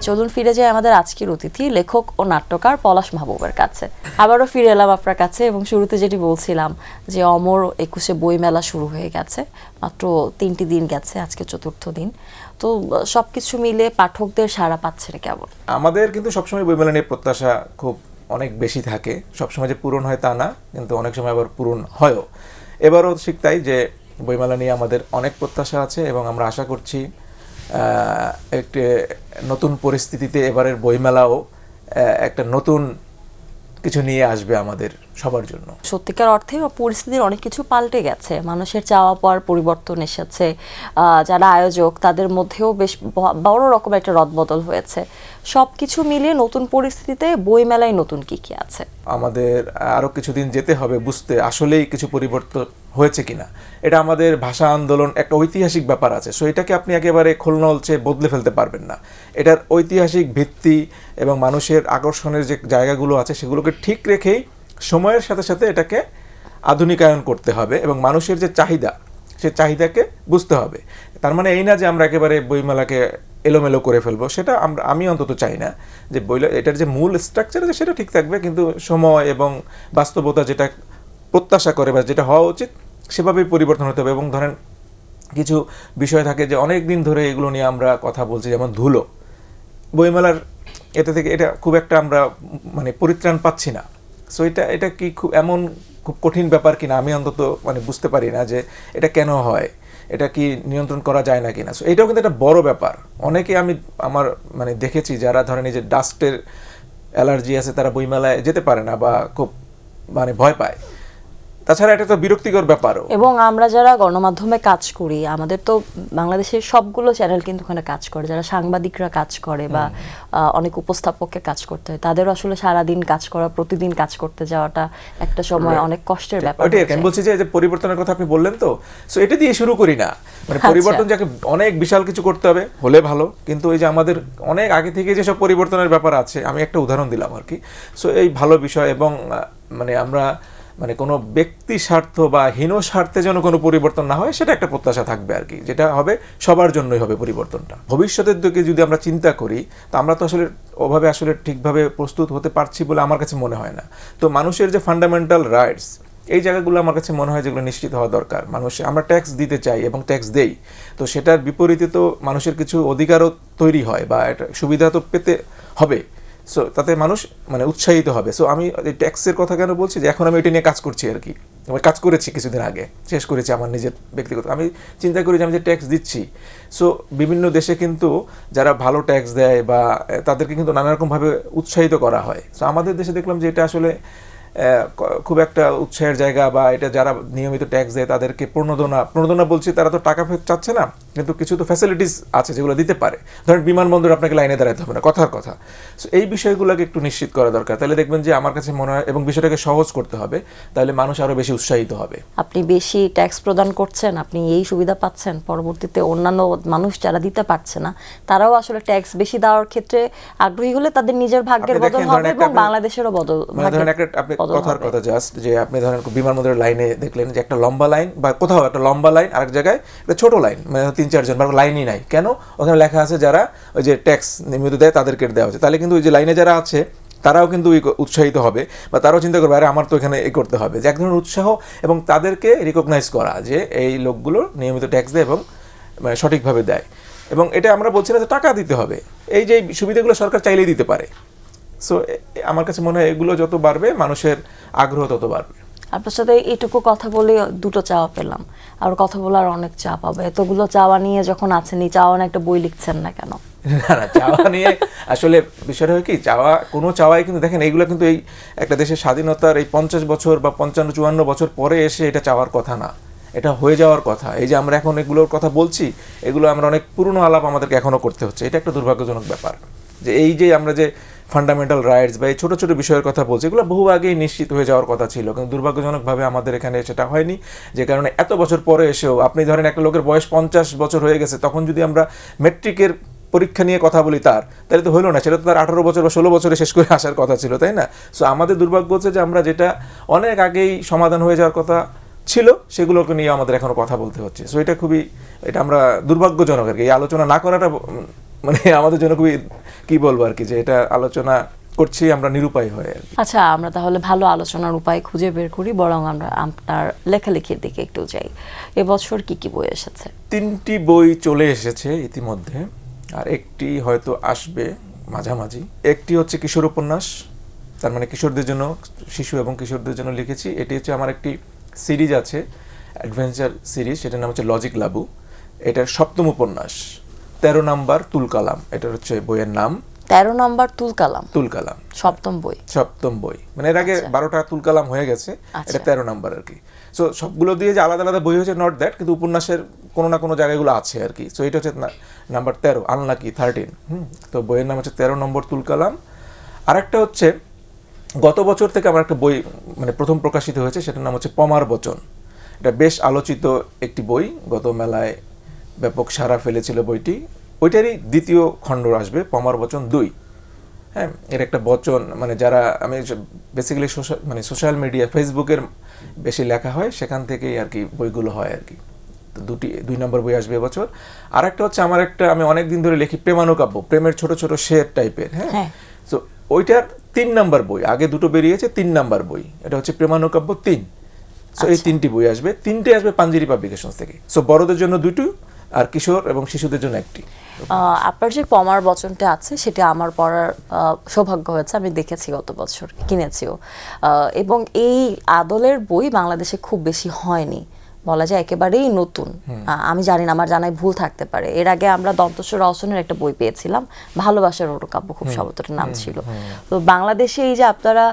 চলুন ফিরে যাই আমাদের আজকের অতিথি লেখক ও নাট্যকার পলাশ মাহবুবের কাছে। আবারও ফিরে এলাম আপনার কাছে এবং শুরুতে যেটি বলছিলাম যে অমর 21-এ বইমেলা শুরু হয়ে গেছে, মাত্র 3টি দিন গেছে, আজকে 4র্থ দিন। তো সবকিছু মিলে পাঠকদের সাড়া পাচ্ছে না কেমন? আমাদের কিন্তু সবসময় বইমেলা নিয়ে প্রত্যাশা খুব অনেক বেশি থাকে, সবসময় যে পূরণ হয় তা না, কিন্তু অনেক সময় আবার পূরণ হয়ও। এবারও ঠিক তাই যে বইমেলা নিয়ে আমাদের অনেক প্রত্যাশা আছে এবং আমরা আশা করছি একটি নতুন পরিস্থিতিতে এবারের বইমেলাও একটা নতুন কিছু নিয়ে আসবে আমাদের সবার জন্য। সত্যিকার অর্থে পরিস্থিতির অনেক কিছু পাল্টে গেছে, মানুষের চাওয়া পাওয়ার পরিবর্তন এসেছে, যারা আয়োজক তাদের মধ্যেও বেশ বড় রকমের একটা রদবদল হয়েছে। সব কিছু মিলিয়ে নতুন পরিস্থিতিতে বইমেলায় নতুন কি কি আছে? আমাদের আরও কিছুদিন যেতে হবে বুঝতে আসলেই কিছু পরিবর্তন হয়েছে কিনা। এটা আমাদের ভাষা আন্দোলন একটা ঐতিহাসিক ব্যাপার আছে, সো এটাকে আপনি একেবারে খোলনলচে বদলে ফেলতে পারবেন না। এটার ঐতিহাসিক ভিত্তি এবং মানুষের আকর্ষণের যে জায়গাগুলো আছে সেগুলোকে ঠিক রেখেই সময়ের সাথে সাথে এটাকে আধুনিকায়ন করতে হবে এবং মানুষের যে চাহিদা সে চাহিদাকে বুঝতে হবে। তার মানে এই না যে আমরা একেবারে বইমেলাকে এলোমেলো করে ফেলবো, সেটা আমি অন্তত চাই না। যে এটার যে মূল স্ট্রাকচার আছে সেটা ঠিক থাকবে, কিন্তু সময় এবং বাস্তবতা যেটা প্রত্যাশা করে বা যেটা হওয়া উচিত সেভাবেই পরিবর্তন হতে হবে। এবং ধরেন কিছু বিষয় থাকে যে অনেক দিন ধরে এগুলো নিয়ে আমরা কথা বলছি, যেমন ধুলো বইমেলার এতে থেকে এটা খুব একটা আমরা মানে পরিত্রাণ পাচ্ছি না। সো এটা কি খুব কঠিন ব্যাপার কিনা আমি অন্তত বুঝতে পারি না যে এটা কেন হয়, এটা কি নিয়ন্ত্রণ করা যায় না কিনা। সো এটাও কিন্তু একটা বড় ব্যাপার। অনেকে আমি আমার দেখেছি যারা ধরেন এই যে ডাস্টের অ্যালার্জি আছে তারা বইমেলায় যেতে পারে না বা খুব ভয় পায়। তাছাড়া এটা তো বিরক্তিকর ব্যাপারও। এবং আমরা যারা গণমাধ্যমে কাজ করি, আমাদের তো বাংলাদেশের সবগুলো চ্যানেল কিন্তু ওখানে কাজ করে, যারা সাংবাদিকরা কাজ করে বা অনেক উপস্থাপককে কাজ করতে হয়, তাদেরও আসলে সারাদিন কাজ করা, প্রতিদিন কাজ করতে যাওয়াটা একটা সময় অনেক কষ্টের ব্যাপার। ওটাই আমি বলছি যে পরিবর্তনের কথা আপনি বললেন, তো সো এটা দিয়ে শুরু করি না। পরিবর্তন যাকে অনেক বিশাল কিছু করতে হবে হলে ভালো, কিন্তু এই যে আমাদের অনেক আগে থেকে যেসব পরিবর্তনের ব্যাপার আছে, আমি একটা উদাহরণ দিলাম আর কি। সো এই ভালো বিষয় এবং আমরা কোনো ব্যক্তি স্বার্থ বা হীন স্বার্থে যেন কোনো পরিবর্তন না হয় সেটা একটা প্রত্যাশা থাকবে আর কি, যেটা হবে সবার জন্যই হবে পরিবর্তনটা। ভবিষ্যতের দিকে যদি আমরা চিন্তা করি তো আমরা তো আসলে ঠিকভাবে প্রস্তুত হতে পারছি বলে আমার কাছে মনে হয় না। তো মানুষের যে ফান্ডামেন্টাল রাইটস, এই জায়গাগুলো আমার কাছে মনে হয় যেগুলো নিশ্চিত হওয়া দরকার। আমরা ট্যাক্স দিতে চাই এবং ট্যাক্স দেই, তো সেটার বিপরীতে তো মানুষের কিছু অধিকারও তৈরি হয় বা একটা সুবিধা তো পেতে হবে। সো তাতে মানুষ উৎসাহিত হবে। সো আমি এই ট্যাক্সের কথা কেন বলছি, যে এখন আমি এটা নিয়ে কাজ করছি আর কি, কাজ করেছি কিছুদিন আগে, শেষ করেছি আমার নিজের ব্যক্তিগত। আমি চিন্তা করি যে আমি যে ট্যাক্স দিচ্ছি, সো বিভিন্ন দেশে কিন্তু যারা ভালো ট্যাক্স দেয় বা তাদেরকে কিন্তু নানা রকমভাবে উৎসাহিত করা হয়। সো আমাদের দেশে দেখলাম যে এটা আসলে খুব একটা উৎসাহের জায়গা, বা এটা যারা নিয়মিত ট্যাক্স দেয় তাদেরকে প্রণোদনা বলছি, তারা তো টাকা ফেরত চাচ্ছে না, কিন্তু কিছু তো ফ্যাসিলিটিস আছে যেগুলো দিতে পারে। ধরেন বিমানবন্দর আপনাকে লাইনে দাঁড়াতে হবে না, কথার কথা। সো এই বিষয়গুলোকে একটু নিশ্চিত করা দরকার, তাহলে দেখবেন যে আমার কাছে মনে হয়, এবং বিষয়টাকে সহজ করতে হবে, তাহলে মানুষ আরও বেশি উৎসাহিত হবে। আপনি বেশি ট্যাক্স প্রদান করছেন, আপনি এই সুবিধা পাচ্ছেন, পরবর্তীতে অন্যান্য মানুষ যারা দিতে পারছে না তারাও আসলে ট্যাক্স বেশি দেওয়ার ক্ষেত্রে আগ্রহী হলে তাদের নিজের ভাগ্যের বদল হবে এবং বাংলাদেশেরও বদল। কথার কথা জাস্ট যে আপনি ধরেন বিমানবন্দরের লাইনে দেখলেন যে একটা লম্বা লাইন, বা কোথাও একটা লম্বা লাইন, আরেক জায়গায় একটা ছোট লাইন, 3-4 জন, বা লাইনই নাই, কেন? ওখানে লেখা আছে যারা ওই যে ট্যাক্স নিয়মিত দেয় তাদেরকে দেওয়া হচ্ছে। তাহলে কিন্তু ওই যে লাইনে যারা আছে তারাও কিন্তু উৎসাহিত হবে, বা তারাও চিন্তা করবে আরে আমার তো এখানে করতে হবে, যে এক ধরনের উৎসাহ এবং তাদেরকে রিকগনাইজ করা যে এই লোকগুলো নিয়মিত ট্যাক্স দেয় এবং সঠিকভাবে দেয়। এবং এটা আমরা বলছি না যে টাকা দিতে হবে, এই যে সুবিধাগুলো সরকার চাইলেই দিতে পারে। সো আমার কাছে মনে হয় এগুলো যত বাড়বে মানুষের আগ্রহ তত বাড়বে। আপনার সাথে এইটুকু কথা বলে দুটো চাওয়া পেলাম, আর কথা বলার অনেক চাপ হবে। এতগুলো চাওয়া নিয়ে যখন আছেন, এই চাওয়া একটা বই লিখছেন না কেন? না, চাওয়া নিয়ে আসলে বিষয়টা হয় কি, কোনো চাওয়াই কিন্তু দেখেন এইগুলো কিন্তু এই একটা দেশের স্বাধীনতার এই 50 বছর বা 55-54 বছর পরে এসে এটা চাওয়ার কথা না, এটা হয়ে যাওয়ার কথা। এই যে আমরা এখন এগুলোর কথা বলছি, এগুলো আমরা অনেক পুরনো আলাপ আমাদেরকে এখনও করতে হচ্ছে। এটা একটা দুর্ভাগ্যজনক ব্যাপার যে এই যে আমরা যে ফান্ডামেন্টাল রাইটস বা এই ছোটো ছোটো বিষয়ের কথা বলছি, এগুলো বহু আগেই নিশ্চিত হয়ে যাওয়ার কথা ছিল, কিন্তু দুর্ভাগ্যজনকভাবে আমাদের এখানে সেটা হয়নি। যে কারণে এত বছর পরে এসেও, আপনি ধরেন একটা লোকের বয়স 50 বছর হয়ে গেছে, তখন যদি আমরা মেট্রিকের পরীক্ষা নিয়ে কথা বলি তাহলে তো হলো না, সেটা তো তার 18 বছর বা 16 বছরে শেষ করে আসার কথা ছিল, তাই না? সো আমাদের দুর্ভাগ্য হচ্ছে যে আমরা যেটা অনেক আগেই সমাধান হয়ে যাওয়ার কথা ছিল সেগুলোকে নিয়ে আমাদের এখনো কথা বলতে হচ্ছে। সো এটা আমরা দুর্ভাগ্যজনক আর কি। এই আলোচনা না করাটা মানে আমাদের জন্য খুবই কি বলবো আর কি, যে এটা আলোচনা করছি আমরা নিরুপায় হয়ে আর কি। আচ্ছা, আমরা তাহলে ভালো আলোচনার উপায় খুঁজে বের করি, বরং আমরা আপনার লেখালেখির দিকে একটু যাই। এবছর কি কি বই এসেছে? 3টি বই চলে এসেছে ইতিমধ্যে, আর একটি হয়তো আসবে মাঝামাঝি। একটি হচ্ছে কিশোর উপন্যাস, তার মানে কিশোরদের জন্য, শিশু এবং কিশোরদের জন্য লিখেছি। এটি হচ্ছে আমার একটি সিরিজ আছে, অ্যাডভেঞ্চার সিরিজ, সেটার নাম হচ্ছে লজিক লাবু। এটার 7ম উপন্যাস, 13 নাম্বার তুলকালাম, এটা হচ্ছে বইয়ের নাম। 13 নম্বর তুলকালাম, তুলকালাম 7ম বই। 7ম বই, মানে এর আগে 12টা তুলকালাম হয়ে গেছে, এটা 13 নাম্বার আর কি। সো সবগুলো দিয়ে যে আলাদা আলাদা বই হচ্ছে নট দ্যাট, কিন্তু উপন্যাসের কোনো না কোনো জায়গাগুলো আছে আর কি। সো এটা হচ্ছে নাম্বার 13, আনলাকি 13। তো বইয়ের নাম হচ্ছে 13 নম্বর তুলকালাম। আরেকটা হচ্ছে গত বছর থেকে আমার একটা বই মানে প্রথম প্রকাশিত হয়েছে, সেটার নাম হচ্ছে পমার বচন। এটা বেশ আলোচিত একটি বই, গত মেলায় ব্যাপক সাড়া ফেলেছিল বইটি। ওইটারই দ্বিতীয় খণ্ড আসবে, পমার বচন 2। হ্যাঁ, এর একটা বচন, মানে যারা আমি বেসিক্যালি সোশ্যাল মিডিয়া, ফেসবুকের বেশি লেখা হয়, সেখান থেকেই আর কি বইগুলো হয় আর কি। তো 2 নম্বর বই আসবে এবছর। আর একটা হচ্ছে আমার একটা, আমি অনেক দিন ধরে লিখি প্রেমানুকাব্য, প্রেমের ছোট ছোট শের টাইপের। হ্যাঁ, তো ওইটার 3 নম্বর বই, আগে 2টো বেরিয়েছে, 3 নম্বর বই, এটা হচ্ছে প্রেমানুকাব্য 3। সো এই 3টি বই আসবে, 3টে আসবে পাঞ্জেরি পাবলিকেশনস থেকে। সো বড়দের জন্য 2টো, আর কিশোর এবং শিশুদের জন্য 1টি। আপনার যে পমার বচনটা আছে সেটা আমার পড়ার সৌভাগ্য হয়েছে, আমি দেখেছি গত বছর, কিনেছিও। এবং এই আদলের বই বাংলাদেশে খুব বেশি হয়নি, বলা যায় একেবারেই নতুন। আমি জানি না, আমার জানাই ভুল থাকতে পারে। এর আগে আমরা দন্তস্বর রওশনের একটা বই পেয়েছিলাম, ভালোবাসার অনুকাব্য, খুব সম্ভবত নাম ছিল। তো বাংলাদেশে এই যে আপনারা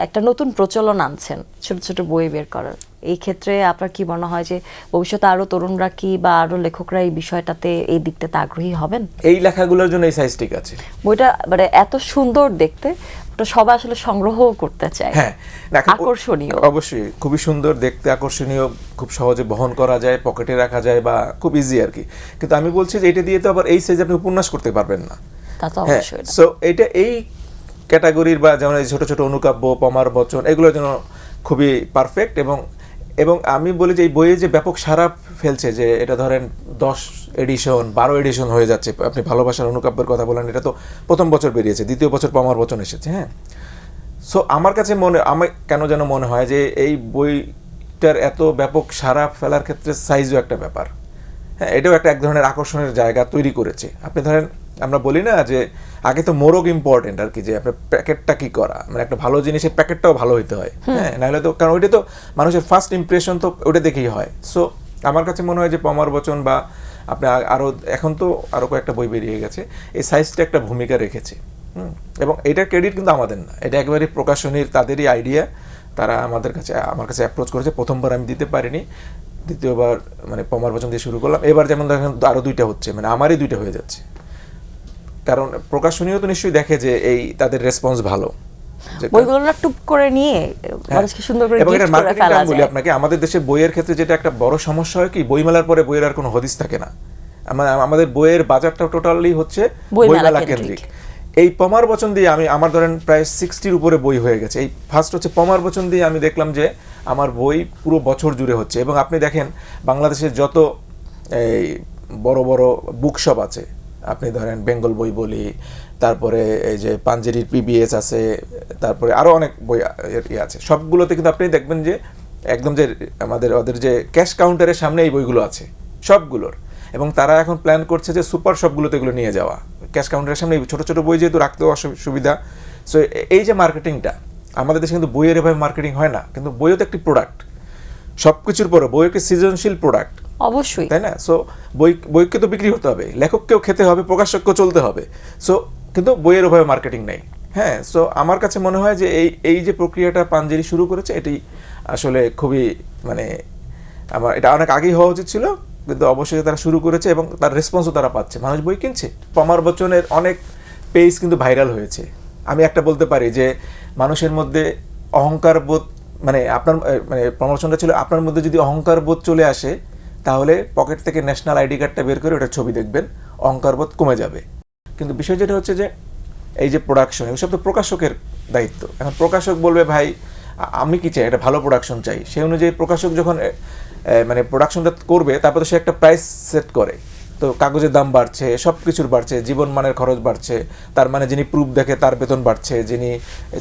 একটা নতুন প্রচলন আনছেন ছোট ছোট বই বের করার, এই ক্ষেত্রে আপনার কি মনে হয় যে ভবিষ্যতে আরো তরুণরা কি বা আরো লেখকরা এই বিষয়টাতে, এই দিকটাতে আগ্রহী হবেন? এই লেখাগুলোর জন্য এই সাইজ ঠিক আছে। বইটা মানে এত সুন্দর দেখতে, তো সবাই আসলে সংগ্রহ করতে চায়। হ্যাঁ, আকর্ষণীয়, অবশ্যই খুবই সুন্দর দেখতে, আকর্ষণীয়, খুব সহজে বহন করা যায়, পকেটে রাখা যায়, বা খুব ইজি আর কি। কিন্তু আমি বলছি যে এটা দিয়ে তো আবার এই সাইজ আপনি উপন্যাস করতে পারবেন না। তা তো অবশ্যই। সো এটা এই ক্যাটাগরির, বা যেমন এই ছোট ছোট অনুকাব্য, পমার বচন, এগুলোর জন্য খুবই পারফেক্ট। এবং আমি বলি যে এই বইয়ে যে ব্যাপক সাড়া ফেলছে, যে এটা ধরেন 10 এডিশন, 12 এডিশন হয়ে যাচ্ছে। আপনি ভালোবাসার অনুকাব্যের কথা বলেন, এটা তো প্রথম বছর বেরিয়েছে, দ্বিতীয় বছর পমার বচন এসেছে। হ্যাঁ, সো আমার কাছে আমার কেন যেন মনে হয় যে এই বইটার এত ব্যাপক সাড়া ফেলার ক্ষেত্রে সাইজও একটা ব্যাপার। হ্যাঁ, এটাও এক ধরনের আকর্ষণের জায়গা তৈরি করেছে। আপনি ধরেন, আমরা বলি না যে আগে তো মোরগ ইম্পর্টেন্ট আর কি, যে আপনার প্যাকেটটা কি করা, মানে একটা ভালো জিনিসের প্যাকেটটাও ভালো হইতে হয়। হ্যাঁ, নাহলে তো, কারণ ওইটা তো মানুষের ফার্স্ট ইমপ্রেশন তো ওটা দেখেই হয়। সো আমার কাছে মনে হয় যে পমার বচন, বা আপনি আরও, এখন তো আরও কয়েকটা বই বেরিয়ে গেছে, এই সাইজটা একটা ভূমিকা রেখেছে। এবং এটার ক্রেডিট কিন্তু আমাদের না, এটা একেবারে প্রকাশনীর, তাদেরই আইডিয়া। তারা আমার কাছে অ্যাপ্রোচ করেছে। প্রথমবার আমি দিতে পারিনি, দ্বিতীয়বার মানে পমার বচন দিয়ে শুরু করলাম। এবার যেমন দেখেন আরও 2টা হচ্ছে, মানে আমারই 2টা হয়ে যাচ্ছে। কারণ প্রকাশনীয় তো নিশ্চয়ই দেখে যে এই তাদের রেসপন্স ভালো, বইগুলো না টুপ করে নিয়ে মানুষকে সুন্দর করে এবং এটা গিফট করে মার্কেটিং ফেলা টার্ম বলি যায়। আপনাকে। আমাদের দেশে বইয়ের ক্ষেত্রে যেটা একটা বড় সমস্যা হয় কি, বইমেলার পরে বইয়ের আর কোনো হদিস থাকে না। আমাদের বইয়ের বাজারটা টোটালি হচ্ছে বইমেলা কেন্দ্রিক। এই পমার বচন দিয়ে আমার ধরেন প্রায় 60-র উপরে বই হয়ে গেছে। এই ফার্স্ট হচ্ছে পমার বচন দিয়ে আমি দেখলাম যে আমার বই পুরো বছর জুড়ে হচ্ছে। এবং আপনি দেখেন বাংলাদেশের যত এই বড় বড় বুক শপ আছে, আপনি ধরেন বেঙ্গল বই বলি, তারপরে এই যে পাঞ্জেরির পিবিএস আছে, তারপরে আরও অনেক বই আছে, সবগুলোতে কিন্তু আপনি দেখবেন যে একদম যে ওদের যে ক্যাশ কাউন্টারের সামনে এই বইগুলো আছে সবগুলোর। এবং তারা এখন প্ল্যান করছে যে সুপার শপগুলোতে এগুলো নিয়ে যাওয়া, ক্যাশ কাউন্টারের সামনে ছোটো ছোটো বই যেহেতু রাখতেও অসুবিধা। সো এই যে মার্কেটিংটা, আমাদের দেশে কিন্তু বইয়ের এভাবে মার্কেটিং হয় না। কিন্তু বইও তো একটি প্রোডাক্ট, সব কিছুর পরে বই একটি সৃজনশীল প্রোডাক্ট, অবশ্যই, তাই না? সো বইকে তো বিক্রি হতে হবে, লেখককেও খেতে হবে, প্রকাশককেও চলতে হবে। সো কিন্তু বইয়ের ওভাবে মার্কেটিং নেই। হ্যাঁ, সো আমার কাছে মনে হয় যে এই যে প্রক্রিয়াটা পাঞ্জেরি শুরু করেছে, এটি আসলে খুবই, মানে আমার এটা অনেক আগেই হওয়া উচিত ছিল, কিন্তু অবশ্যই তারা শুরু করেছে এবং তার রেসপন্সও তারা পাচ্ছে, মানুষ বই কিনছে। পমার বচনের অনেক পেজ কিন্তু ভাইরাল হয়েছে। আমি একটা বলতে পারি যে মানুষের মধ্যে অহংকার বোধ, মানে আপনার মানে প্রমোশনটা ছিল, আপনার মধ্যে যদি অহংকার বোধ চলে আসে, তাহলে পকেট থেকে ন্যাশনাল আইডি কার্ডটা বের করে ওটার ছবি দেখবেন, অহংকার বোধ কমে যাবে। কিন্তু বিষয় যেটা হচ্ছে যে এই যে প্রোডাকশন, এসব তো প্রকাশকের দায়িত্ব। এখন প্রকাশক বলবে ভাই আমি কি চাই, একটা ভালো প্রোডাকশন চাই, সেই অনুযায়ী প্রকাশক যখন মানে প্রোডাকশনটা করবে, তারপর তো সে একটা প্রাইস সেট করে। তো তো কাগজের দাম বাড়ছে, সব কিছুর বাড়ছে, জীবনমানের খরচ বাড়ছে, তার মানে যিনি প্রুফ দেখে তার বেতন বাড়ছে, যিনি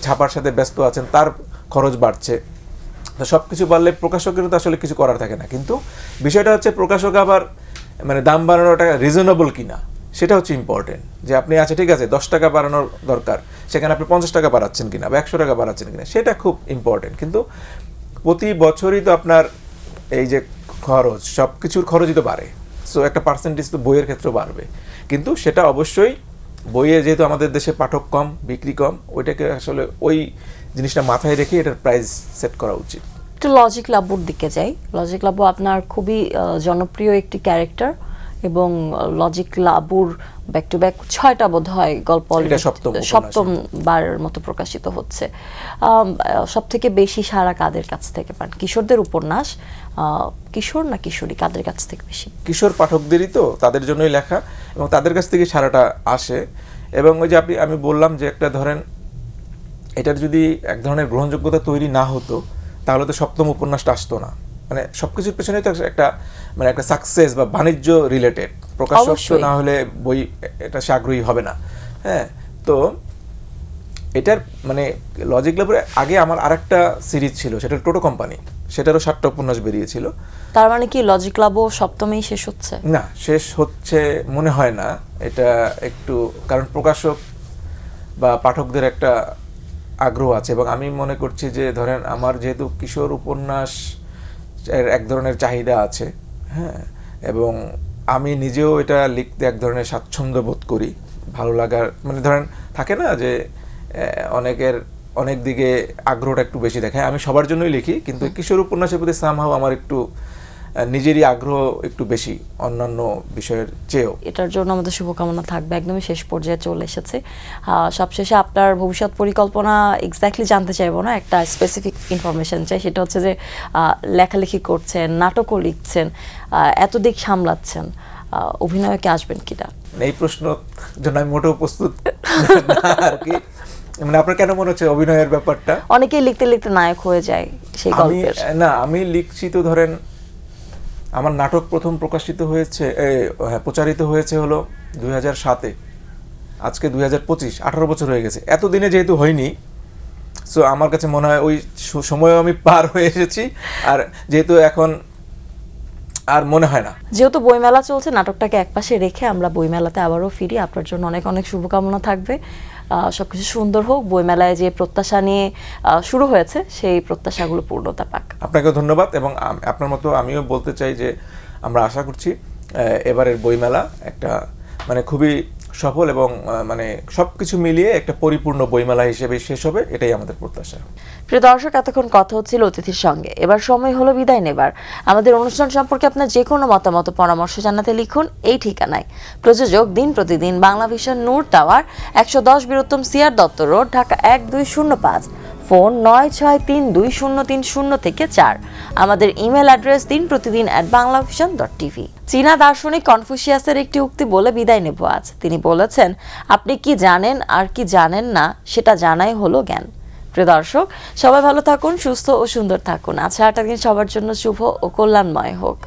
ছাপার সাথে ব্যস্ত আছেন তার খরচ বাড়ছে। তো সব কিছু বাড়লে প্রকাশকের তো আসলে কিছু করার থাকে না। কিন্তু বিষয়টা হচ্ছে প্রকাশক আবার মানে দাম বাড়ানোটা রিজনেবল কিনা সেটা হচ্ছে ইম্পর্টেন্ট। যে আপনি আছে ঠিক আছে 10 টাকা বাড়ানোর দরকার, সেখানে আপনি 50 টাকা বাড়াচ্ছেন কিনা বা 100 টাকা বাড়াচ্ছেন কিনা সেটা খুব ইম্পর্টেন্ট। কিন্তু প্রতি বছরই তো আপনার এই যে খরচ, সব কিছুর খরচই তো বাড়ে। সো একটা পার্সেন্টেজ তো বইয়ের ক্ষেত্রেও বাড়বে, কিন্তু সেটা অবশ্যই বইয়ে যেহেতু আমাদের দেশে পাঠক কম, বিক্রি কম, ওইটাকে আসলে ওই জিনিসটা মাথায় রেখে এটার প্রাইস সেট করা উচিত। একটু লজিক লাবুর দিকে যাই। লজিক লাবু আপনার খুবই জনপ্রিয় একটি ক্যারেক্টার এবং লজিক লাবুর ব্যাক টু ব্যাক 6টা বোধ হয় গল্প এটা সপ্তম উপন্যাস। সপ্তমবারের মতো প্রকাশিত হচ্ছে। সব থেকে বেশি সাড়া কাদের কাছ থেকে পান? কিশোরদের উপন্যাস, কিশোর না কিশোরী, কাদের কাছ থেকে বেশি? কিশোর পাঠকদেরই তো, তাদের জন্যই লেখা এবং তাদের কাছ থেকে সারাটা আসে। এবং ওই যে আমি বললাম যে একটা ধরেন এটার যদি এক ধরনের গ্রহণযোগ্যতা তৈরি না হতো তাহলে তো সপ্তম উপন্যাসটা আসতো না। মানে সবকিছুর পেছনে তো একটা মানে একটা সাকসেস বা বাণিজ্য রিলেটেড, প্রকাশক তো না হলে বই এটা সে আগ্রহী হবে না। হ্যাঁ, তো এটার মানে লজিক লাবুর আগে আমার আরেকটা সিরিজ ছিল, সেটা টোটো কোম্পানি, সেটারও 7টা উপন্যাস বেরিয়েছিল। তার মানে কি লজিক লাবু সপ্তমেই শেষ হচ্ছে? না, শেষ হচ্ছে মনে হয় না। এটা একটু কারণ প্রকাশক বা পাঠকদের একটা আগ্রহ আছে এবং আমি মনে করছি যে ধরেন আমার যেহেতু কিশোর উপন্যাস এর এক ধরনের চাহিদা আছে, হ্যাঁ, এবং আমি নিজেও এটা লিখতে এক ধরনের স্বাচ্ছন্দ্য বোধ করি, ভালো লাগার মানে ধরেন থাকে না যে অনেকের অনেক দিকে আগ্রহটা একটু বেশি দেখায়। আমি সবার জন্যই লিখি, কিন্তু কিশোর উপন্যাসের প্রতি সামহাও আমার একটু নিজেরই আগ্রহ একটু বেশি অন্যান্য বিষয়ের চেয়েও। এটার জন্য আমাদের শুভকামনা থাকবে। একদমই শেষ পর্যায়ে চলে এসেছে। সবশেষে আপনার ভবিষ্যৎ পরিকল্পনা এক্স্যাক্টলি জানতে চাইবো না, একটা স্পেসিফিক ইনফরমেশন চাই। সেটা হচ্ছে যে লেখালেখি করছেন, নাটকও লিখছেন, এত দিক সামলাচ্ছেন, অভিনয়কে আসবেন কিনা? এই প্রশ্ন জন্য আমি মোটেও প্রস্তুত না আর কি। মানে আপনার কেন মনে হচ্ছে অভিনয়ের ব্যাপারটা? অনেকেই লিখতে লিখতে নায়ক হয়ে যায় সেই গল্পের। না, আমি লিখছি তো ধরেন আমার নাটক প্রথম প্রকাশিত হয়েছে প্রচারিত হয়েছে হলো 2007-এ, আজকে 2025, 18 বছর হয়ে গেছে। এতদিনে যেহেতু হয়নি, সো আমার কাছে মনে হয় ওই সময়ও আমি পার হয়ে এসেছি। আর যেহেতু এখন আর মনে হয় না। যেহেতু বইমেলা চলছে, নাটকটাকে একপাশে রেখে আমরা বইমেলাতে আবারও ফিরি। আপনার জন্য অনেক অনেক শুভকামনা থাকবে। সবকিছু সুন্দর হোক, বইমেলায় যে প্রত্যাশা নিয়ে শুরু হয়েছে সেই প্রত্যাশাগুলো পূর্ণতা পাক। আপনাকেও ধন্যবাদ এবং আপনার মতো আমিও বলতে চাই যে আমরা আশা করছি এবারের বইমেলা একটা মানে খুবই সফল এবং মানে সবকিছু মিলিয়ে একটা পরিপূর্ণ বইমেলা হিসেবে শেষ হবে, এটাই আমাদের প্রত্যাশা। প্রিয় দর্শক, এতক্ষণ কথা হচ্ছিল অতিথির সঙ্গে। এবার সময় হলো বিদায় নেবার। আমাদের অনুষ্ঠান সম্পর্কে আপনার যে কোনো মতামত পরামর্শ জানাতে লিখুন এই ঠিকানায়। প্রযোজক দিন প্রতিদিন, Bangla vision, Noor tower, 110 Biruttam CR Dutta road, Dhaka 1205। Phone 96320303 থেকে 4। আমাদের ইমেল অ্যাড্রেস dinprotidin@banglavision.tv। চীনা দার্শনিক কনফুসিয়াসের একটি উক্তি বলে বিদায় নেব আজ। তিনি বলেছেন, আপনি কি জানেন আর কি জানেন না সেটা জানাই হলো জ্ঞান। প্রিয় দর্শক, সবাই ভালো থাকুন, সুস্থ ও সুন্দর থাকুন। আচ্ছা, একটা দিন সবার জন্য শুভ ও কল্যাণময় হোক।